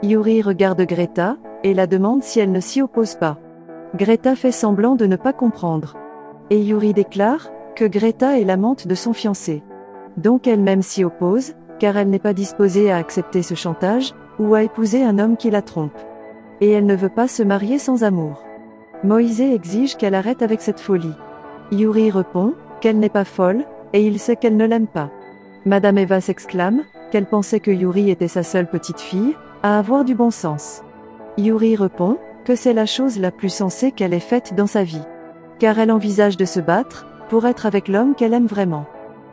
Yuri regarde Greta, et la demande si elle ne s'y oppose pas. Greta fait semblant de ne pas comprendre. Et Yuri déclare que Greta est l'amante de son fiancé. Donc elle-même s'y oppose, car elle n'est pas disposée à accepter ce chantage, ou à épouser un homme qui la trompe. Et elle ne veut pas se marier sans amour. Moïse exige qu'elle arrête avec cette folie. Yuri répond qu'elle n'est pas folle, et il sait qu'elle ne l'aime pas. Madame Eva s'exclame qu'elle pensait que Yuri était sa seule petite fille, à avoir du bon sens. Yuri répond que c'est la chose la plus sensée qu'elle ait faite dans sa vie. Car elle envisage de se battre, pour être avec l'homme qu'elle aime vraiment.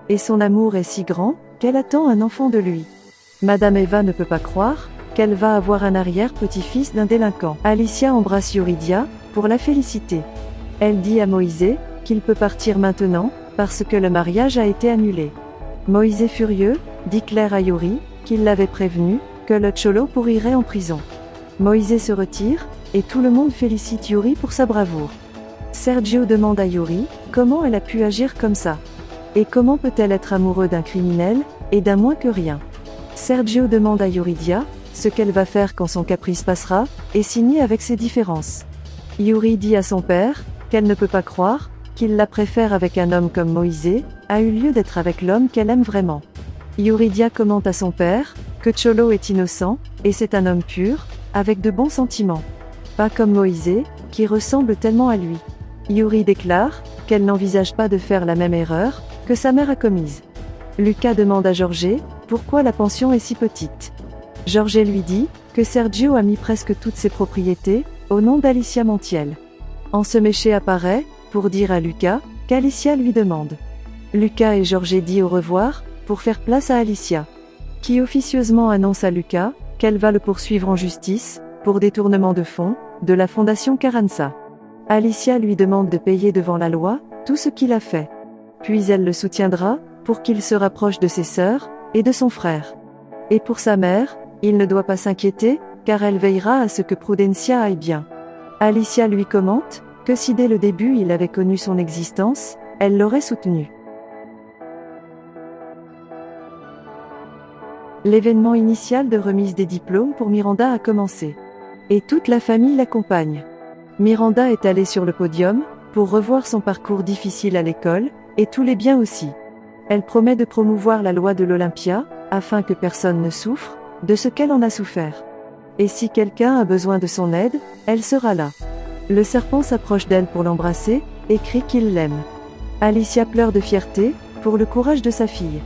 Et son amour est si grand, qu'elle attend un enfant de lui. Madame Eva ne peut pas croire qu'elle va avoir un arrière-petit-fils d'un délinquant. Alicia embrasse Yuridia, pour la féliciter. Elle dit à Moïse qu'il peut partir maintenant, parce que le mariage a été annulé. Moïse furieux, dit Claire à Yuri, qu'il l'avait prévenu, que le Cholo pourrirait en prison. Moïse se retire, et tout le monde félicite Yuri pour sa bravoure. Sergio demande à Yuri comment elle a pu agir comme ça. Et comment peut-elle être amoureuse d'un criminel, et d'un moins que rien. Sergio demande à Yuridia ce qu'elle va faire quand son caprice passera, et signer avec ses différences. Yuri dit à son père qu'elle ne peut pas croire qu'il la préfère avec un homme comme Moïse, a eu lieu d'être avec l'homme qu'elle aime vraiment. Yuridia commente à son père que Cholo est innocent, et c'est un homme pur, avec de bons sentiments. Pas comme Moïse, qui ressemble tellement à lui. Yuri déclare qu'elle n'envisage pas de faire la même erreur que sa mère a commise. Lucas demande à Jorge pourquoi la pension est si petite. Jorge lui dit que Sergio a mis presque toutes ses propriétés au nom d'Alicia Montiel. Enseméché apparaît pour dire à Lucas qu'Alicia lui demande. Lucas et Jorge dit au revoir pour faire place à Alicia, qui officieusement annonce à Lucas qu'elle va le poursuivre en justice pour détournement de fonds de la fondation Carranza. Alicia lui demande de payer devant la loi tout ce qu'il a fait. Puis elle le soutiendra pour qu'il se rapproche de ses sœurs et de son frère. Et pour sa mère, il ne doit pas s'inquiéter, car elle veillera à ce que Prudencia aille bien. Alicia lui commente que si dès le début il avait connu son existence, elle l'aurait soutenu. L'événement initial de remise des diplômes pour Miranda a commencé. Et toute la famille l'accompagne. Miranda est allée sur le podium, pour revoir son parcours difficile à l'école, et tous les biens aussi. Elle promet de promouvoir la loi de l'Olympia, afin que personne ne souffre de ce qu'elle en a souffert. Et si quelqu'un a besoin de son aide, elle sera là. Le serpent s'approche d'elle pour l'embrasser, et crie qu'il l'aime. Alicia pleure de fierté, pour le courage de sa fille.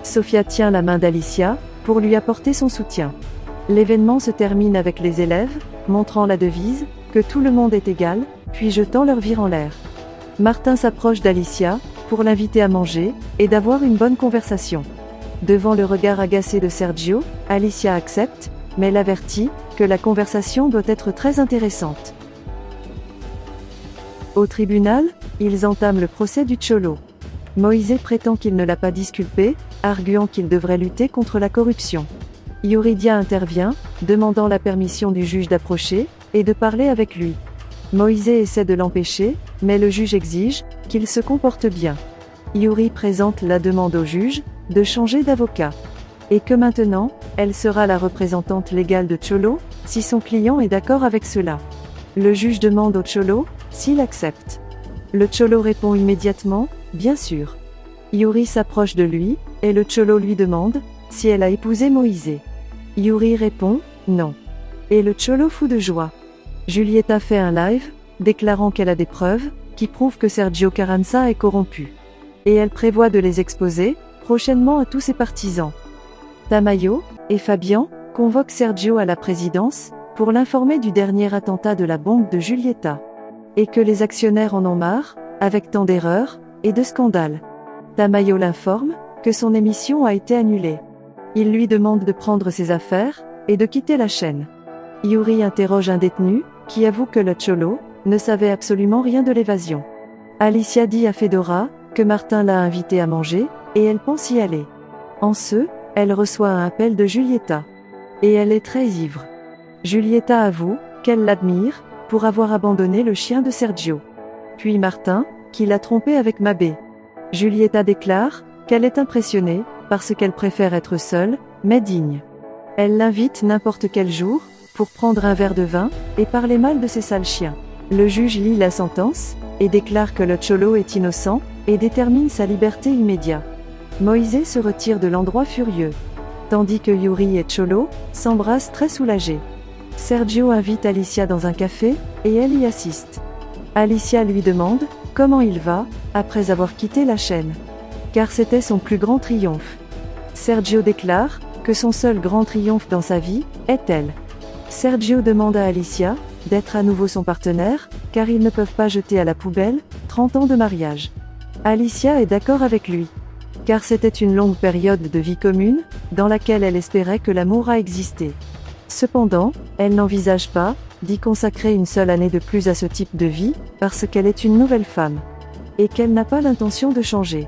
Sofia tient la main d'Alicia, pour lui apporter son soutien. L'événement se termine avec les élèves, montrant la devise, que tout le monde est égal, puis jetant leur vire en l'air. Martin s'approche d'Alicia, pour l'inviter à manger, et d'avoir une bonne conversation. Devant le regard agacé de Sergio, Alicia accepte, mais l'avertit que la conversation doit être très intéressante. Au tribunal, ils entament le procès du Cholo. Moïse prétend qu'il ne l'a pas disculpé, arguant qu'il devrait lutter contre la corruption. Yuridia intervient, demandant la permission du juge d'approcher, et de parler avec lui. Moïse essaie de l'empêcher, mais le juge exige qu'il se comporte bien. Yuri présente la demande au juge de changer d'avocat. Et que maintenant, elle sera la représentante légale de Cholo, si son client est d'accord avec cela. Le juge demande au Cholo s'il accepte. Le Cholo répond immédiatement, bien sûr. Yuri s'approche de lui, et le Cholo lui demande si elle a épousé Moïse. Yuri répond, non. Et le Cholo fou de joie. Julieta fait un live, déclarant qu'elle a des preuves, qui prouvent que Sergio Carranza est corrompu. Et elle prévoit de les exposer, prochainement à tous ses partisans. Tamayo et Fabian convoquent Sergio à la présidence, pour l'informer du dernier attentat de la banque de Julieta. Et que les actionnaires en ont marre, avec tant d'erreurs, et de scandales. Tamayo l'informe, que son émission a été annulée. Il lui demande de prendre ses affaires, et de quitter la chaîne. Yuri interroge un détenu, qui avoue que le Cholo ne savait absolument rien de l'évasion. Alicia dit à Fedora que Martin l'a invitée à manger, et elle pense y aller. En ce, elle reçoit un appel de Julieta. Et elle est très ivre. Julieta avoue qu'elle l'admire pour avoir abandonné le chien de Sergio. Puis Martin, qui l'a trompé avec Mabé. Julieta déclare qu'elle est impressionnée parce qu'elle préfère être seule, mais digne. Elle l'invite n'importe quel jour, pour prendre un verre de vin, et parler mal de ses sales chiens. Le juge lit la sentence, et déclare que le Cholo est innocent, et détermine sa liberté immédiate. Moïse se retire de l'endroit furieux. Tandis que Yuri et Cholo s'embrassent très soulagés. Sergio invite Alicia dans un café, et elle y assiste. Alicia lui demande comment il va, après avoir quitté la chaîne. Car c'était son plus grand triomphe. Sergio déclare que son seul grand triomphe dans sa vie est elle. Sergio demande à Alicia d'être à nouveau son partenaire, car ils ne peuvent pas jeter à la poubelle 30 ans de mariage. Alicia est d'accord avec lui. Car c'était une longue période de vie commune, dans laquelle elle espérait que l'amour a existé. Cependant, elle n'envisage pas d'y consacrer une seule année de plus à ce type de vie, parce qu'elle est une nouvelle femme. Et qu'elle n'a pas l'intention de changer.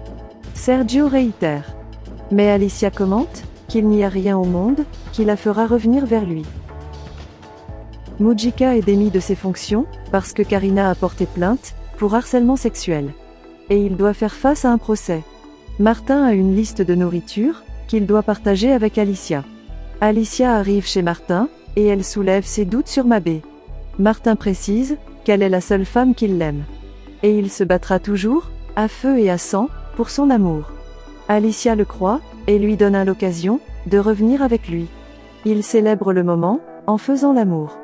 Sergio réitère. Mais Alicia commente qu'il n'y a rien au monde qui la fera revenir vers lui. Mujica est démis de ses fonctions, parce que Karina a porté plainte pour harcèlement sexuel. Et il doit faire face à un procès. Martin a une liste de nourriture qu'il doit partager avec Alicia. Alicia arrive chez Martin, et elle soulève ses doutes sur Mabé. Martin précise qu'elle est la seule femme qu'il l'aime. Et il se battra toujours, à feu et à sang, pour son amour. Alicia le croit, et lui donne l'occasion de revenir avec lui. Ils célèbrent le moment, en faisant l'amour.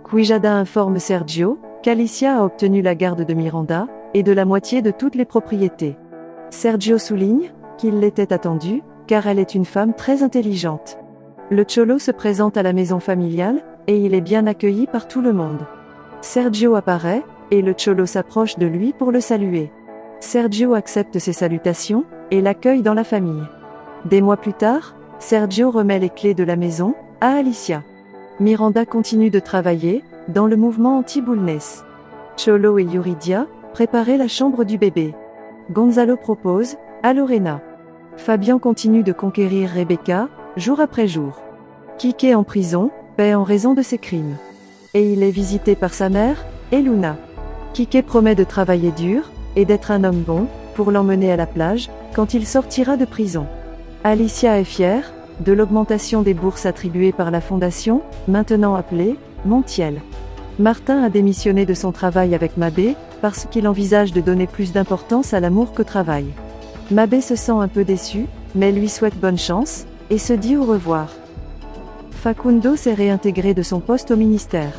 Quijada informe Sergio qu'Alicia a obtenu la garde de Miranda, et de la moitié de toutes les propriétés. Sergio souligne qu'il l'était attendu, car elle est une femme très intelligente. Le Cholo se présente à la maison familiale, et il est bien accueilli par tout le monde. Sergio apparaît, et le Cholo s'approche de lui pour le saluer. Sergio accepte ses salutations, et l'accueille dans la famille. Des mois plus tard, Sergio remet les clés de la maison à Alicia. Miranda continue de travailler dans le mouvement anti-Bulnes. Cholo et Yuridia préparaient la chambre du bébé. Gonzalo propose à Lorena. Fabian continue de conquérir Rebecca, jour après jour. Kike en prison, paie en raison de ses crimes. Et il est visité par sa mère, et Luna. Kike promet de travailler dur, et d'être un homme bon, pour l'emmener à la plage, quand il sortira de prison. Alicia est fière de l'augmentation des bourses attribuées par la fondation, maintenant appelée Montiel. Martin a démissionné de son travail avec Mabé, parce qu'il envisage de donner plus d'importance à l'amour qu'au travail. Mabé se sent un peu déçu, mais lui souhaite bonne chance, et se dit au revoir. Facundo s'est réintégré de son poste au ministère.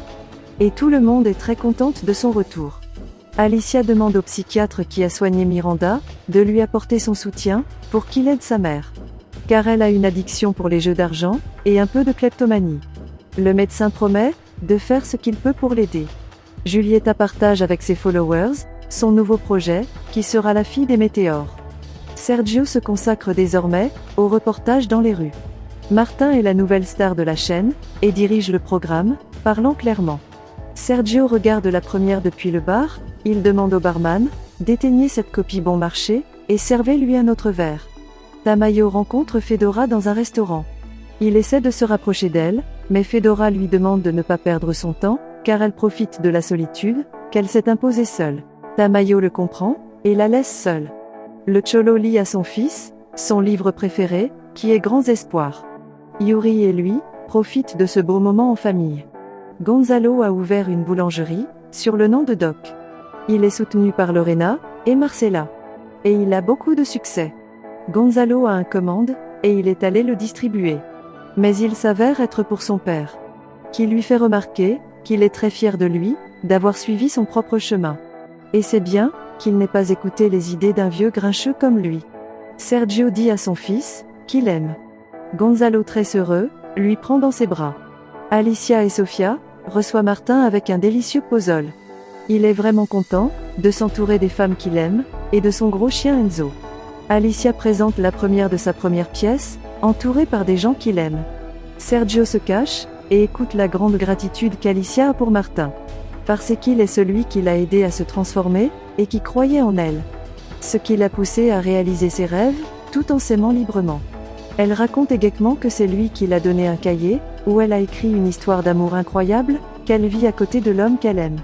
Et tout le monde est très contente de son retour. Alicia demande au psychiatre qui a soigné Miranda, de lui apporter son soutien, pour qu'il aide sa mère. Car elle a une addiction pour les jeux d'argent, et un peu de kleptomanie. Le médecin promet de faire ce qu'il peut pour l'aider. Julieta partage avec ses followers son nouveau projet, qui sera la fille des météores. Sergio se consacre désormais au reportage dans les rues. Martin est la nouvelle star de la chaîne, et dirige le programme, parlant clairement. Sergio regarde la première depuis le bar, il demande au barman d'éteigner cette copie bon marché, et servez-lui un autre verre. Tamayo rencontre Fedora dans un restaurant. Il essaie de se rapprocher d'elle, mais Fedora lui demande de ne pas perdre son temps, car elle profite de la solitude qu'elle s'est imposée seule. Tamayo le comprend, et la laisse seule. Le Cholo lit à son fils son livre préféré, qui est Grands Espoirs. Yuri et lui profitent de ce beau moment en famille. Gonzalo a ouvert une boulangerie, sur le nom de Doc. Il est soutenu par Lorena et Marcela. Et il a beaucoup de succès. Gonzalo a un commande, et il est allé le distribuer. Mais il s'avère être pour son père. Qui lui fait remarquer qu'il est très fier de lui, d'avoir suivi son propre chemin. Et c'est bien qu'il n'ait pas écouté les idées d'un vieux grincheux comme lui. Sergio dit à son fils qu'il aime. Gonzalo, très heureux, lui prend dans ses bras. Alicia et Sofia reçoivent Martin avec un délicieux pozole. Il est vraiment content de s'entourer des femmes qu'il aime, et de son gros chien Enzo. Alicia présente la première de sa première pièce, entourée par des gens qu'il aime. Sergio se cache, et écoute la grande gratitude qu'Alicia a pour Martin. Parce qu'il est celui qui l'a aidé à se transformer, et qui croyait en elle. Ce qui l'a poussé à réaliser ses rêves, tout en s'aimant librement. Elle raconte également que c'est lui qui l'a donné un cahier, où elle a écrit une histoire d'amour incroyable, qu'elle vit à côté de l'homme qu'elle aime.